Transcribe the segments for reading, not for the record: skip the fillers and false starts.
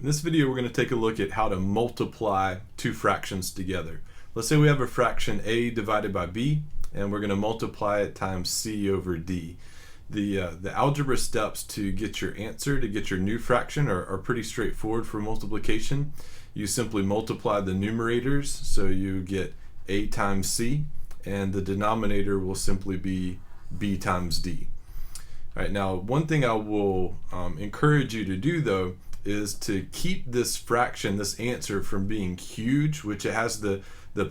In this video, we're going to take a look at how to multiply two fractions together. Let's say we have a fraction a divided by b, and we're going to multiply it times c over d. The algebra steps to get your answer, to get your new fraction, are pretty straightforward for multiplication. You simply multiply the numerators, so you get a times c, and the denominator will simply be b times d. All right, now one thing I will encourage you to do though is to keep this fraction, this answer, from being huge, which it has the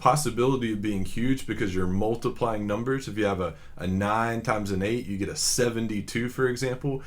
possibility of being huge because you're multiplying numbers. If you have a 9 times an 8, you get a 72, for example.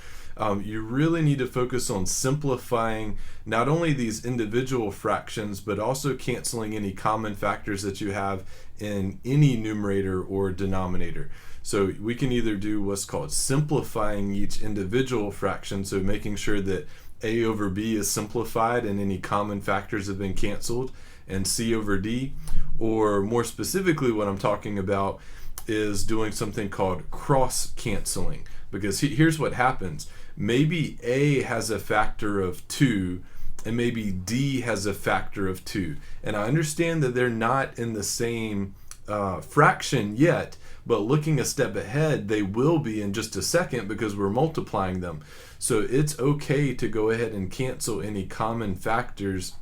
You really need to focus on simplifying not only these individual fractions, but also canceling any common factors that you have in any numerator or denominator. So we can either do what's called simplifying each individual fraction, so making sure that a over b is simplified and any common factors have been canceled, and c over d, or more specifically what I'm talking about is doing something called cross canceling, because here's what happens. Maybe a has a factor of 2 and maybe d has a factor of 2, and I understand that they're not in the same fraction yet, but looking a step ahead, they will be in just a second because we're multiplying them. So it's okay to go ahead and cancel any common factors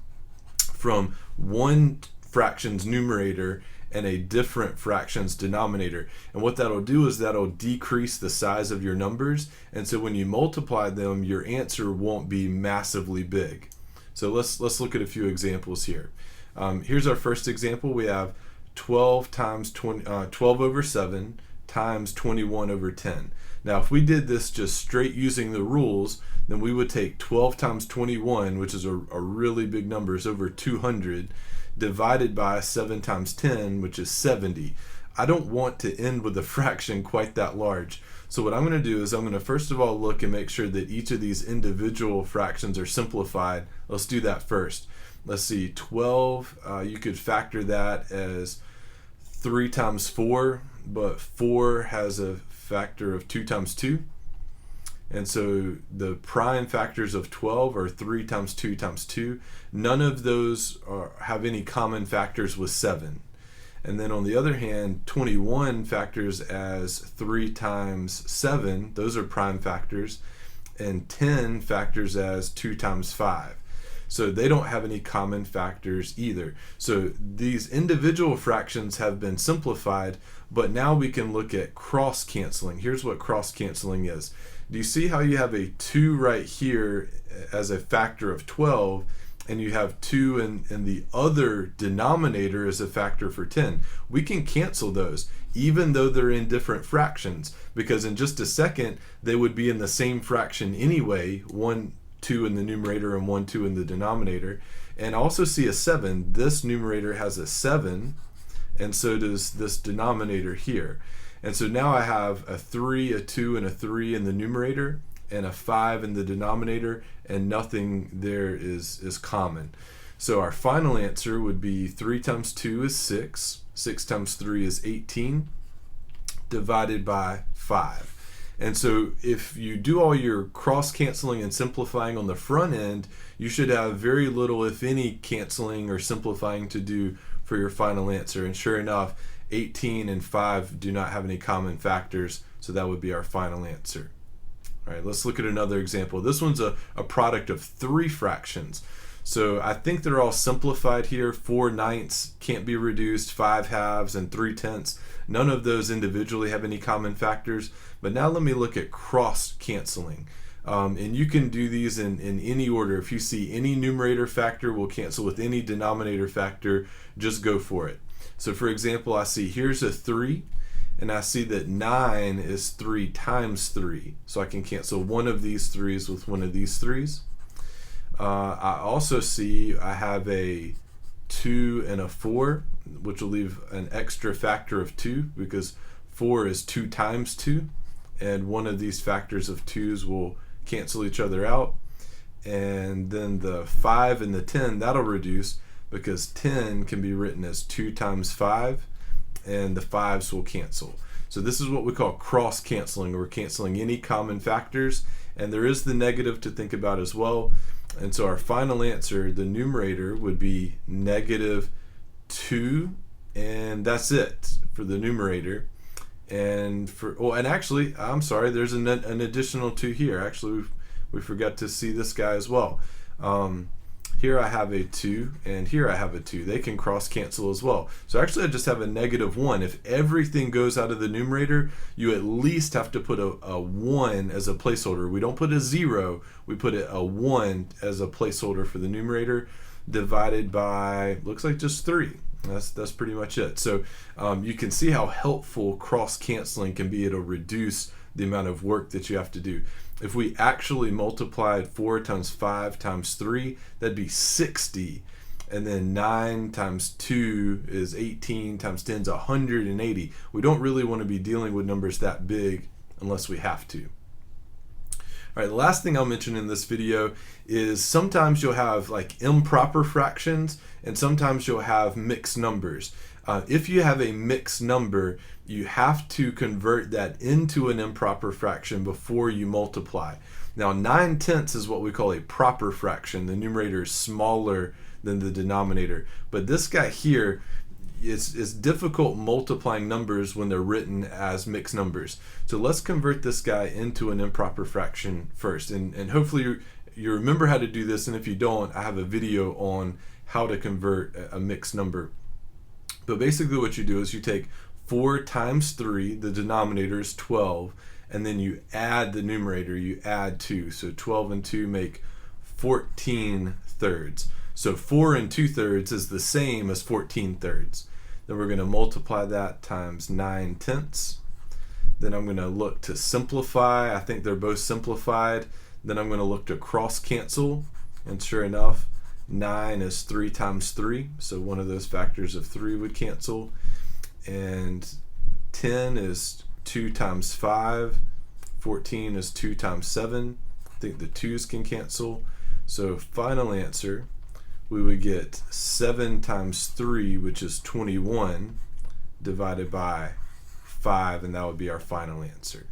from one fraction's numerator and a different fraction's denominator. And what that'll do is that'll decrease the size of your numbers, and so when you multiply them, your answer won't be massively big. So let's look at a few examples here. Here's our first example. We have 12 over 7 times 21 over 10. Now if we did this just straight using the rules, then we would take 12 times 21, which is a really big number, is over 200, divided by 7 times 10, which is 70. I don't want to end with a fraction quite that large. So what I'm going to do is I'm going to first of all look and make sure that each of these individual fractions are simplified. Let's do that first. Let's see, 12, you could factor that as 3 times 4, but 4 has a factor of 2 times 2. And so the prime factors of 12 are 3 times 2 times 2. None of those have any common factors with 7. And then on the other hand, 21 factors as 3 times 7. Those are prime factors. And 10 factors as 2 times 5. So they don't have any common factors either. So these individual fractions have been simplified, but now we can look at cross canceling. Here's what cross canceling is. Do you see how you have a 2 right here as a factor of 12, and you have 2 in the other denominator as a factor for 10? We can cancel those even though they're in different fractions, because in just a second they would be in the same fraction anyway, 1 2 in the numerator and 1 2 in the denominator. And also see a 7. This numerator has a 7, and so does this denominator here. And so now I have a 3, a 2, and a 3 in the numerator, and a 5 in the denominator, and nothing there is common. So our final answer would be 3 times 2 is 6, 6 times 3 is 18, divided by 5. And so if you do all your cross canceling and simplifying on the front end, you should have very little, if any, canceling or simplifying to do for your final answer. And sure enough, 18 and 5 do not have any common factors, so that would be our final answer. All right, let's look at another example. This one's a product of 3 fractions. So I think they're all simplified here. 4/9 can't be reduced, 5/2 and 3/10. None of those individually have any common factors. But now let me look at cross canceling. And you can do these in any order. If you see any numerator factor will cancel with any denominator factor, just go for it. So for example, I see here's a 3, and I see that 9 is 3 times 3. So I can cancel one of these 3's with one of these 3's. I also see I have a 2 and a 4, which will leave an extra factor of 2 because 4 is 2 times 2, and one of these factors of 2's will cancel each other out. And then the 5 and the 10, that'll reduce because 10 can be written as 2 times 5, and the 5's will cancel. So this is what we call cross canceling. We're canceling any common factors, and there is the negative to think about as well. And so our final answer, the numerator, would be negative 2, and that's it for the numerator. And and actually, I'm sorry, there's an additional 2 here. Actually, we forgot to see this guy as well. Here I have a 2, and here I have a 2. They can cross cancel as well. So actually I just have a negative 1. If everything goes out of the numerator, you at least have to put a 1 as a placeholder. We don't put a 0, we put a 1 as a placeholder for the numerator, divided by, looks like just 3. That's pretty much it. So you can see how helpful cross canceling can be. It'll reduce the amount of work that you have to do. If we actually multiplied 4 times 5 times 3, that'd be 60. And then 9 times 2 is 18, times 10 is 180. We don't really want to be dealing with numbers that big unless we have to. All right, the last thing I'll mention in this video is sometimes you'll have like improper fractions, and sometimes you'll have mixed numbers. If you have a mixed number, you have to convert that into an improper fraction before you multiply. Now 9/10 is what we call a proper fraction. The numerator is smaller than the denominator. But this guy here, it's difficult multiplying numbers when they're written as mixed numbers. So let's convert this guy into an improper fraction first. And hopefully you remember how to do this, and if you don't, I have a video on how to convert a mixed number. But basically what you do is you take 4 times 3, the denominator is 12, and then you add the numerator, you add 2. So 12 and 2 make 14 thirds. So 4 and 2/3 is the same as 14 thirds. Then we're going to multiply that times 9/10. Then I'm going to look to simplify. I think they're both simplified. Then I'm going to look to cross cancel, and sure enough, 9 is 3 times 3, so one of those factors of 3 would cancel. And 10 is 2 times 5, 14 is 2 times 7. I think the 2's can cancel. So final answer, we would get 7 times 3, which is 21, divided by 5, and that would be our final answer.